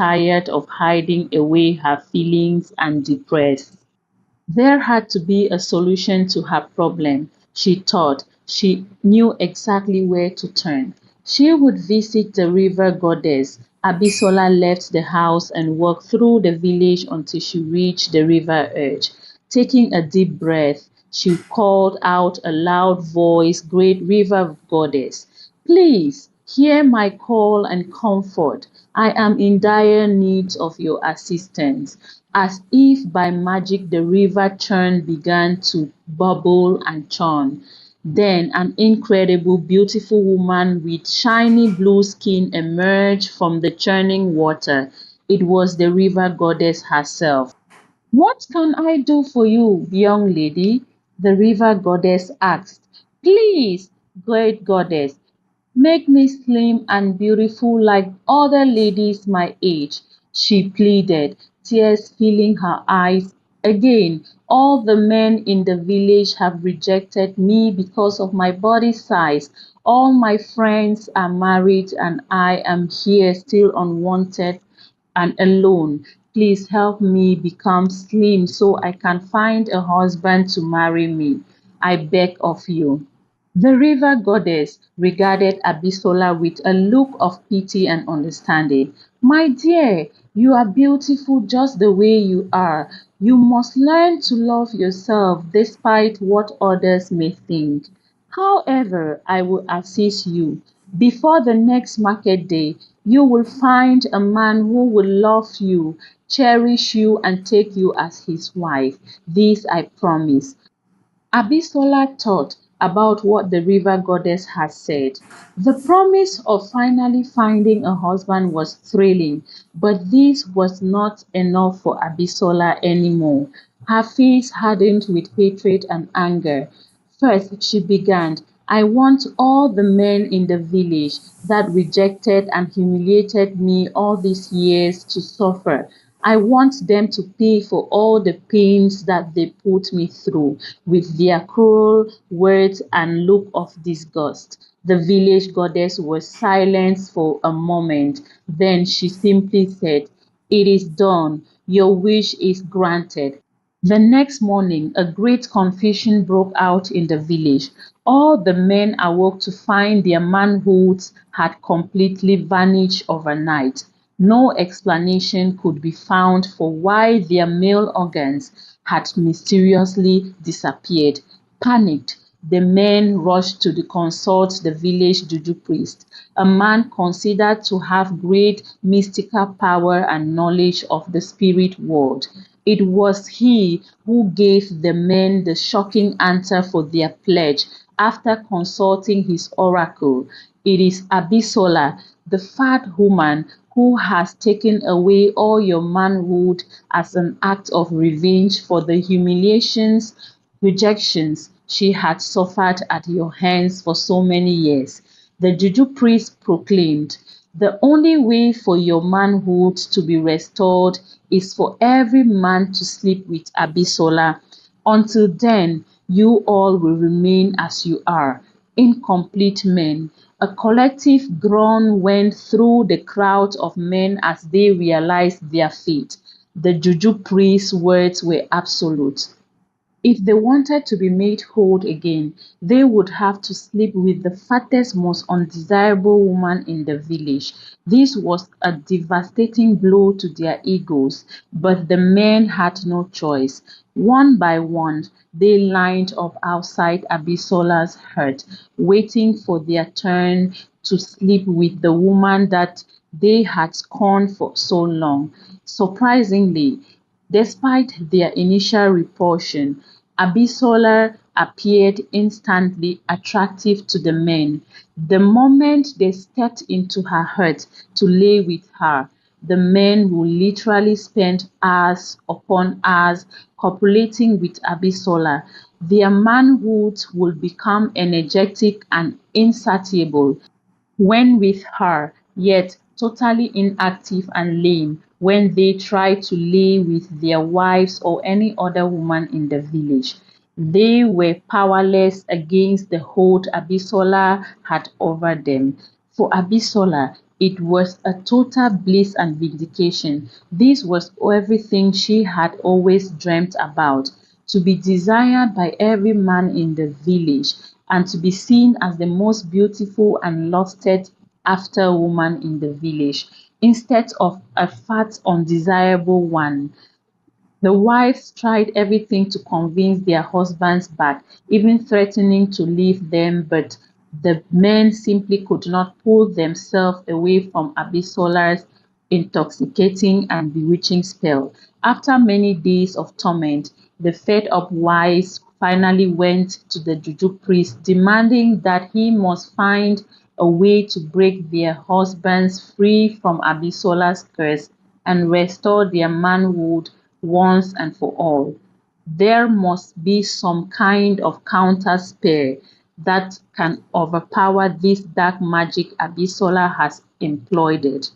tired of hiding away her feelings and depressed. There had to be a solution to her problem, she thought. She knew exactly where to turn. She would visit the river goddess. Abisola left the house and walked through the village until she reached the river edge. Taking a deep breath, she called out a loud voice, "Great river goddess, please hear my call and comfort. I am in dire need of your assistance." As if by magic, the river churn began to bubble and churn. Then an incredible, beautiful woman with shiny blue skin emerged from the churning water. It was the river goddess herself. "What can I do for you, young lady?" the river goddess asked. "Please, great goddess, make me slim and beautiful like other ladies my age," she pleaded, tears filling her eyes. "Again, all the men in the village have rejected me because of my body size. All my friends are married and I am here still unwanted and alone. Please help me become slim so I can find a husband to marry me. I beg of you." The river goddess regarded Abisola with a look of pity and understanding. "My dear, you are beautiful just the way you are. You must learn to love yourself despite what others may think. However, I will assist you. Before the next market day, you will find a man who will love you, cherish you, and take you as his wife. This I promise." Abisola thought about what the river goddess had said. The promise of finally finding a husband was thrilling, but this was not enough for Abisola anymore. Her face hardened with hatred and anger. First, she began, "I want all the men in the village that rejected and humiliated me all these years to suffer. I want them to pay for all the pains that they put me through with their cruel words and look of disgust." The village goddess was silent for a moment. Then she simply said, "It is done. Your wish is granted." The next morning, a great confusion broke out in the village. All the men awoke to find their manhoods had completely vanished overnight. No explanation could be found for why their male organs had mysteriously disappeared. Panicked, the men rushed to consult the village juju priest, a man considered to have great mystical power and knowledge of the spirit world. It was he who gave the men the shocking answer for their pledge after consulting his oracle. "It is Abisola, the fat woman, who has taken away all your manhood as an act of revenge for the humiliations, rejections she had suffered at your hands for so many years," the juju priest proclaimed. "The only way for your manhood to be restored is for every man to sleep with Abisola. Until then, you all will remain as you are, incomplete men." A collective groan went through the crowd of men as they realized their fate. The juju priest's words were absolute. If they wanted to be made whole again, they would have to sleep with the fattest, most undesirable woman in the village. This was a devastating blow to their egos, but the men had no choice. One by one, they lined up outside Abisola's hut, waiting for their turn to sleep with the woman that they had scorned for so long. Surprisingly, despite their initial repulsion, Abisola appeared instantly attractive to the men. The moment they stepped into her hut to lay with her, the men would literally spend hours upon hours copulating with Abisola. Their manhood would become energetic and insatiable when with her, yet totally inactive and lame when they try to lay with their wives or any other woman in the village. They were powerless against the hold Abisola had over them. For Abisola, It was a total bliss and vindication. This was everything she had always dreamt about, to be desired by every man in the village, and to be seen as the most beautiful and lusted after woman in the village, instead of a fat, undesirable one. The wives tried everything to convince their husbands back, even threatening to leave them, but the men simply could not pull themselves away from Abisola's intoxicating and bewitching spell. After many days of torment, the fed-up wives finally went to the juju priest, demanding that he must find a way to break their husbands free from Abisola's curse and restore their manhood once and for all. There must be some kind of counter spell that can overpower this dark magic Abisola has employed.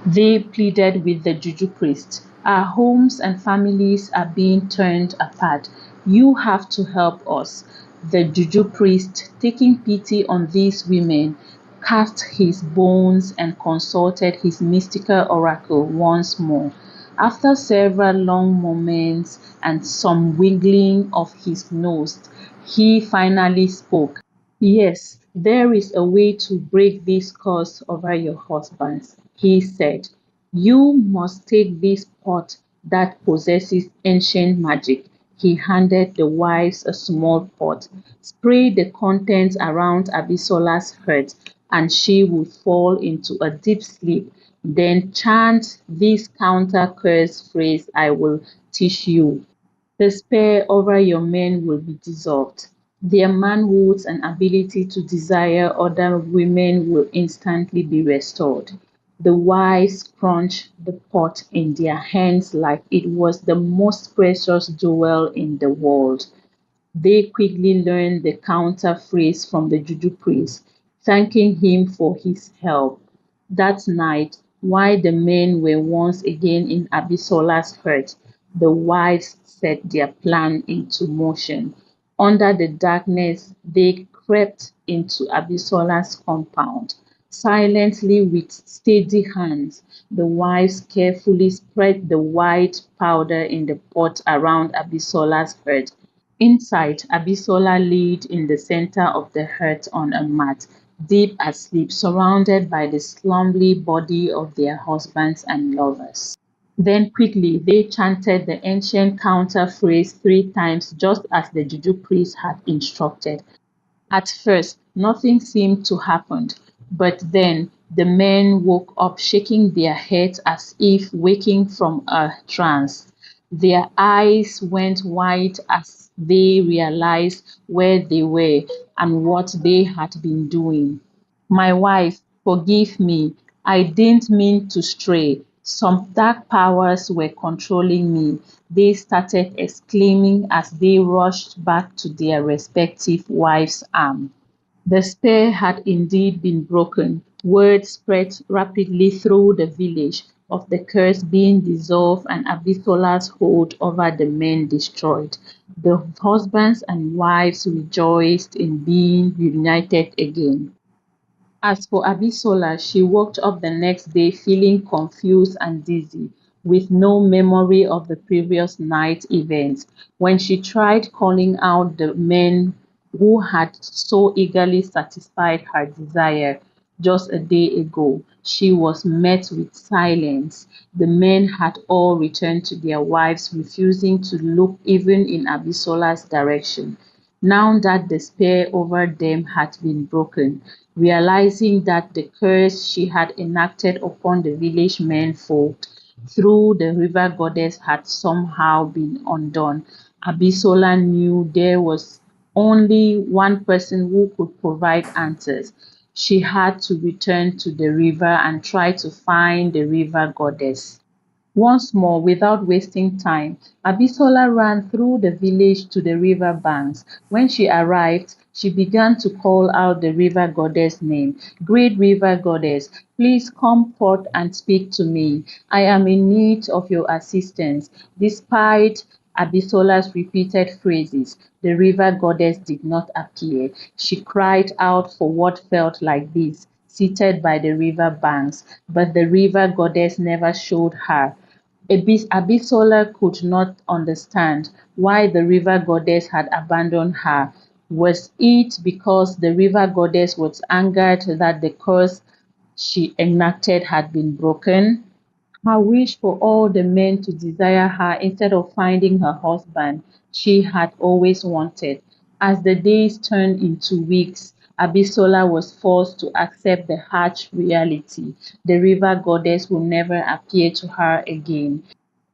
They pleaded with the juju priest. Our homes and families are being torn apart. You have to help us. The juju priest, taking pity on these women, cast his bones and consulted his mystical oracle once more. After several long moments and some wiggling of his nose, he finally spoke. Yes, there is a way to break this curse over your husbands, he said. You must take this pot that possesses ancient magic. He handed the wives a small pot. Spray the contents around Abisola's head, and she will fall into a deep sleep. Then chant this counter curse phrase I will teach you. The spell over your men will be dissolved. Their manhoods and ability to desire other women will instantly be restored. The wives crunched the pot in their hands like it was the most precious jewel in the world. They quickly learned the counter phrase from the juju priest, thanking him for his help. That night, while the men were once again in Abisola's hut, the wives set their plan into motion. Under the darkness, they crept into Abisola's compound. Silently, with steady hands, the wives carefully spread the white powder in the pot around Abisola's hut. Inside, Abisola laid in the center of the hut on a mat, deep asleep, surrounded by the slumbering body of their husbands and lovers. Then quickly they chanted the ancient counter phrase 3 times, just as the juju priest had instructed. At first, nothing seemed to happen, but then the men woke up shaking their heads as if waking from a trance. Their eyes went wide as they realized where they were and what they had been doing. My wife, forgive me. I didn't mean to stray. Some dark powers were controlling me, they started exclaiming as they rushed back to their respective wives' arms. The spell had indeed been broken. Word spread rapidly through the village of the curse being dissolved and Abisola's hold over the men destroyed. The husbands and wives rejoiced in being united again. As for Abisola, she woke up the next day feeling confused and dizzy, with no memory of the previous night's events. When she tried calling out the men who had so eagerly satisfied her desire just a day ago, she was met with silence. The men had all returned to their wives, refusing to look even in Abisola's direction. Now that the spell over them had been broken, realizing that the curse she had enacted upon the village menfolk through the river goddess had somehow been undone, Abisola knew there was only one person who could provide answers. She had to return to the river and try to find the river goddess. Once more, without wasting time, Abisola ran through the village to the river banks. When she arrived, she began to call out the river goddess' name. Great river goddess, please come forth and speak to me. I am in need of your assistance. Despite Abisola's repeated phrases, the river goddess did not appear. She cried out for what felt like this. seated by the river banks, but the river goddess never showed her. Abisola could not understand why the river goddess had abandoned her. Was it because the river goddess was angered that the curse she enacted had been broken? Her wish for all the men to desire her instead of finding her husband she had always wanted. As the days turned into weeks, Abisola was forced to accept the harsh reality. The river goddess would never appear to her again.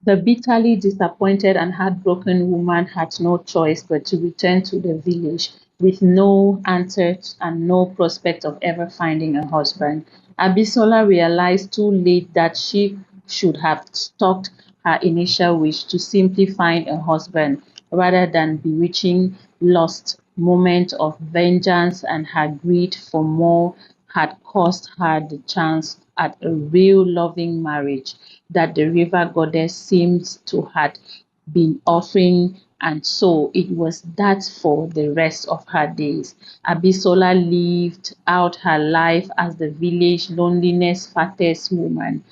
The bitterly disappointed and heartbroken woman had no choice but to return to the village with no answer and no prospect of ever finding a husband. Abisola realized too late that she should have stuck her initial wish to simply find a husband rather than bewitching lost moment of vengeance, and her greed for more had cost her the chance at a real loving marriage that the river goddess seems to had been offering, and so it was that for the rest of her days. Abisola lived out her life as the village loneliness fattest woman.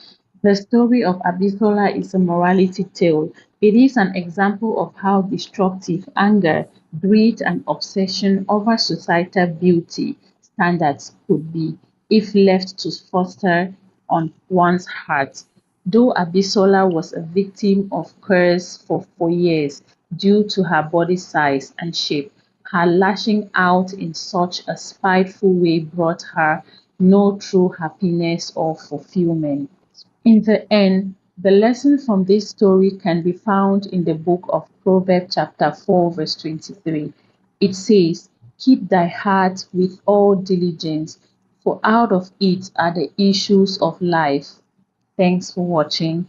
The story of Abisola is a morality tale. It is an example of how destructive anger, greed, and obsession over societal beauty standards could be if left to foster on one's heart. Though Abisola was a victim of curse for years due to her body size and shape, her lashing out in such a spiteful way brought her no true happiness or fulfillment. In the end, the lesson from this story can be found in the book of Proverbs chapter 4 verse 23. It says, "Keep thy heart with all diligence, for out of it are the issues of life." Thanks for watching.